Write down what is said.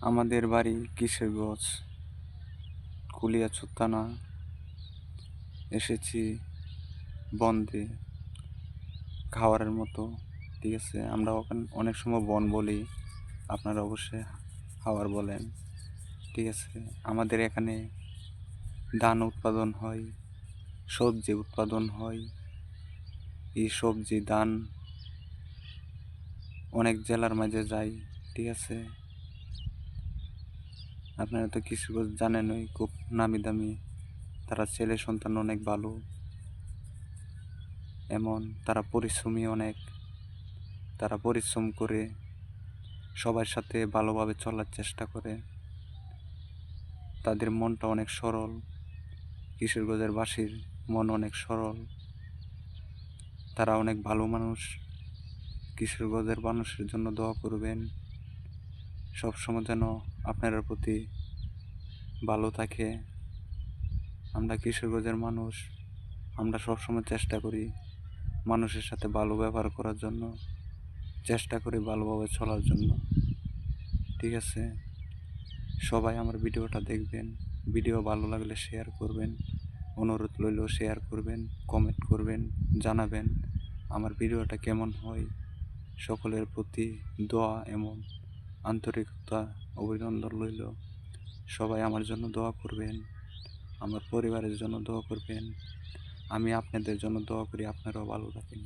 আমাদের বাড়ি কিশোরগঞ্জ কুলিয়াচর থানা। এসেছি বনতে খাওয়ারের মতো, ঠিক আছে। আমরা ওখানে অনেক সময় বন বলি, আপনারা অবশ্যই খাওয়ার বলেন, ঠিক আছে। আমাদের এখানে ধান উৎপাদন হয়, সবজি উৎপাদন হয়। এই সবজি ধান অনেক জেলার মাঝে যায়, ঠিক আছে। আপনারা তো কিশোরগঞ্জ জানেনই, খুব নামি দামি। তারা ছেলে সন্তান অনেক ভালো, এমন তারা পরিশ্রমী অনেক। তারা পরিশ্রম করে সবার সাথে ভালোভাবে চলার চেষ্টা করে। তাদের মনটা অনেক সরল, কিশোরগঞ্জের বাসীর মন অনেক সরল। তারা অনেক ভালো মানুষ। কিশোরগঞ্জের মানুষের জন্য দোয়া করবেন, সবসময় যেন আপনার প্রতি ভালো থাকে। আমরা কিশোরগঞ্জের মানুষ, আমরা সবসময় চেষ্টা করি মানুষের সাথে ভালো ব্যবহার করার জন্য, চেষ্টা করি ভালোভাবে চলার জন্য, ঠিক আছে। সবাই আমার ভিডিওটা দেখবেন, ভিডিও ভালো লাগলে শেয়ার করবেন, অনুরোধ রইল শেয়ার করবেন, কমেন্ট করবেন, জানাবেন আমার ভিডিওটা কেমন হয়। সকলের প্রতি দোয়া এমন আন্তরিকতা অভিনন্দন রইল। সবাই আমার জন্য দোয়া করবেন, আমার পরিবারের জন্য দোয়া করবেন। আমি আপনাদের জন্য দোয়া করি, আপনারাও ভালো থাকেন।